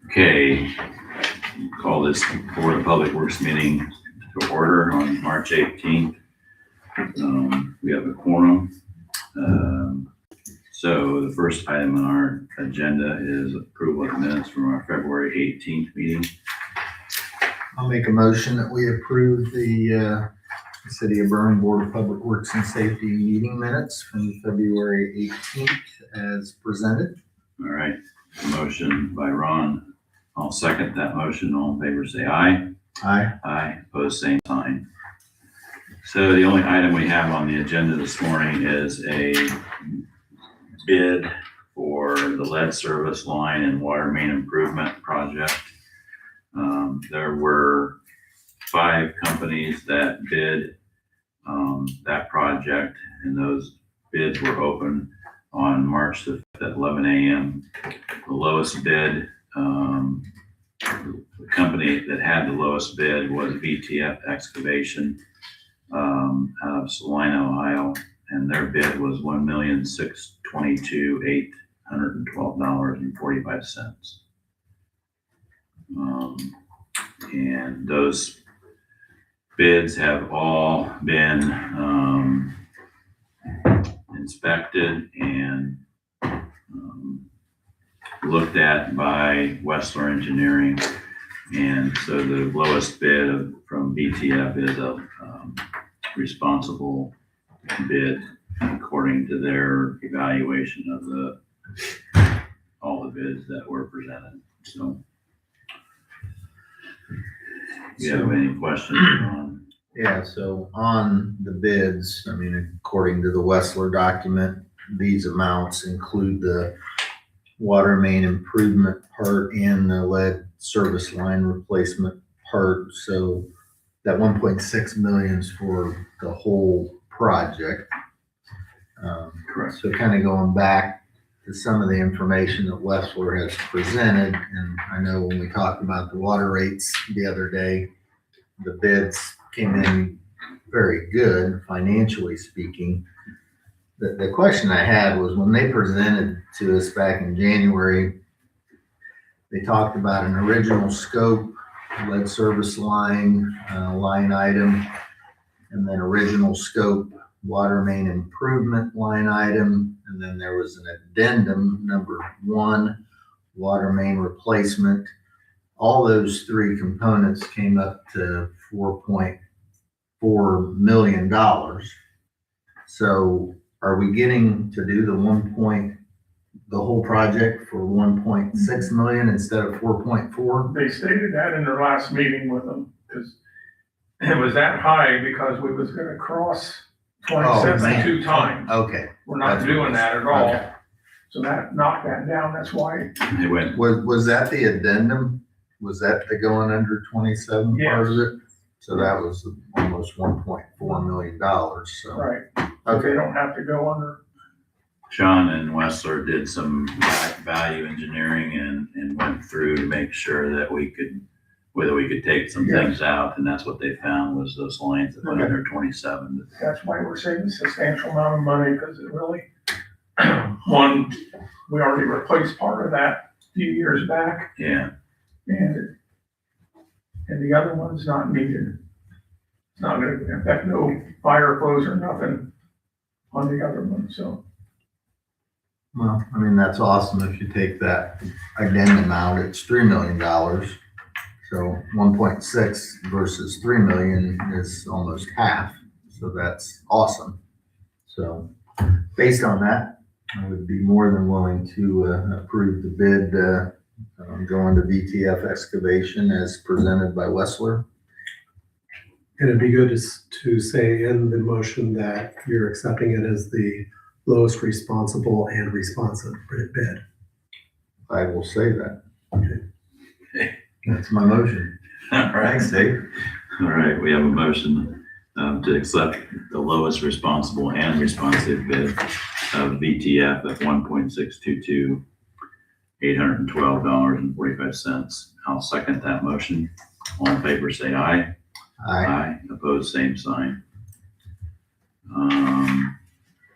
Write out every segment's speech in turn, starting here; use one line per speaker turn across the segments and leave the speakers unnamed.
Okay, call this Board of Public Works meeting to order on March 18th. We have a quorum. So the first item on our agenda is approval of minutes from our February 18th meeting.
I'll make a motion that we approve the City of Berne Board of Public Works and Safety meeting minutes from February 18th as presented.
All right, motion by Ron. I'll second that motion. All in favor say aye.
Aye.
Aye, opposed same sign. So the only item we have on the agenda this morning is a bid for the lead service line and water main improvement project. There were 5 companies that bid that project, and those bids were open on March the 5th at 11 a.m. The lowest bid, the company that had the lowest bid was VTF Excavation out of Salina, Ohio, and their bid was $1,622,812.45. And those bids have all been inspected and looked at by Wessler Engineering. And so the lowest bid from BTF is a responsible bid according to their evaluation of all the bids that were presented. So, do you have any questions on?
Yeah, so on the bids, I mean, according to the Wessler document, these amounts include the water main improvement part and the lead service line replacement part. So that 1.6 million is for the whole project.
Correct.
So kind of going back to some of the information that Wessler has presented, and I know when we talked about the water rates the other day, the bids came in very good, financially speaking. The question I had was when they presented to us back in January, they talked about an original scope, lead service line, line item, and then original scope, water main improvement line item, and then there was an addendum, number 1, water main replacement. All those 3 components came up to $4.4 million. So are we getting to do the whole project for 1.6 million instead of 4.4?
They stated that in their last meeting with them, because it was that high because we was gonna cross 27 2 times.
Okay.
We're not
That's
doing that at all.
Okay.
So that knocked that down. That's why.
They went,
Was that the addendum? Was that the going under 27 part of it? So that was almost $1.4 million. So
Right.
okay.
They don't have to go under.
Sean and Wessler did some value engineering and went through to make sure that whether we could take some things out, and that's what they found was those lines that went under 27.
That's why we're saving a substantial amount of money, because it really, one, we already replaced part of that a few years back.
Yeah.
And the other one's not needed. It's not gonna affect no fire flows or nothing on the other one, so.
Well, I mean, that's awesome. If you take that addendum out, it's $3 million. So 1.6 versus 3 million is almost half. So that's awesome. So based on that, I would be more than willing to approve the bid going to VTF Excavation as presented by Wessler.
And it'd be good to say in the motion that you're accepting it as the lowest responsible and responsive bid.
I will say that.
Okay.
That's my motion.
All right.
Thanks, Dave.
All right, we have a motion to accept the lowest responsible and responsive bid of VTF at $1.622,812.45. I'll second that motion. All in favor say aye.
Aye.
Opposed, same sign.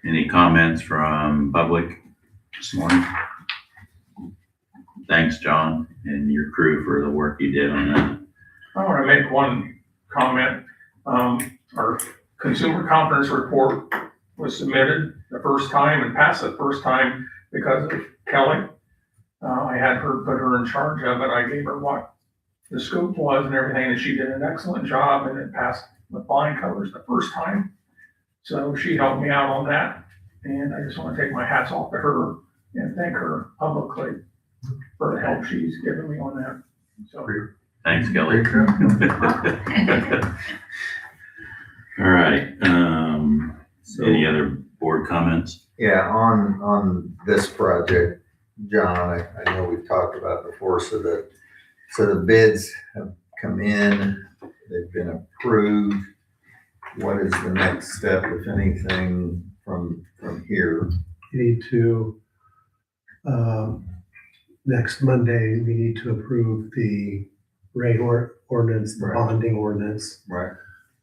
Any comments from public this morning. Thanks, John, and your crew for the work you did on that.
I want to make one comment. Our consumer confidence report was submitted the first time and passed the first time because of Kelly. I had her, put her in charge of it. I gave her what the scope was and everything, and she did an excellent job, and it passed the flying colors the first time. So she helped me out on that, and I just want to take my hats off to her and thank her publicly for the help she's given me on that. So.
Thanks, Kelly.
Great job.
All right,
So,
any other board comments?
yeah, on this project, John, I know we've talked about before, so the bids have come in, they've been approved. What is the next step, if anything, from here?
You need to, next Monday, we need to approve the rate ordinance, the
Right.
bonding ordinance.
Right.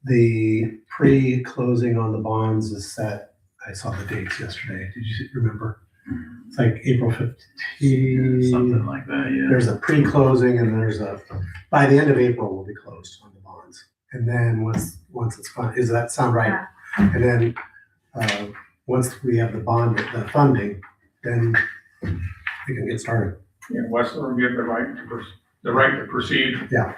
The pre-closing on the bonds is set. I saw the dates yesterday. Did you remember? It's like April 15th.
Something like that, yeah.
There's a pre-closing and by the end of April, we'll be closed on the bonds. And then once it's fun, does that sound right? And then, once we have the funding, then we can get started.
Yeah, Westler will give the right to proceed.
Yeah.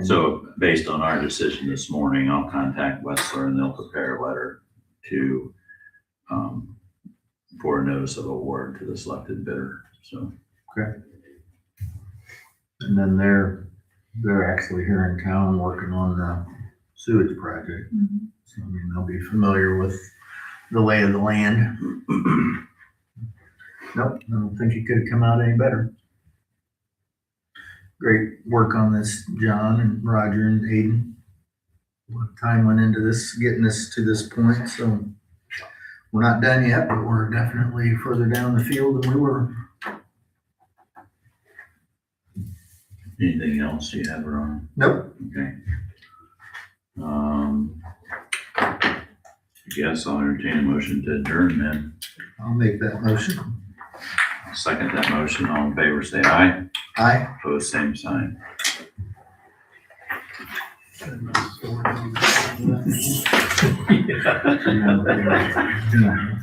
So based on our decision this morning, I'll contact Westler and they'll prepare a letter to, for a notice of award to the selected bidder, so.
And then they're actually here in town working on the sewage project. So, I mean, they'll be familiar with the lay of the land. Nope, I don't think it could have come out any better. Great work on this, John and Roger and Aiden. A lot of time went into this, getting us to this point, so we're not done yet, but we're definitely further down the field than we were.
Anything else you have, Ron?
Nope.
Okay. I guess I'll entertain a motion to adjourn then.
I'll make that motion.
I'll second that motion. All in favor, say aye.
Aye.
Opposed, same sign.
Yeah.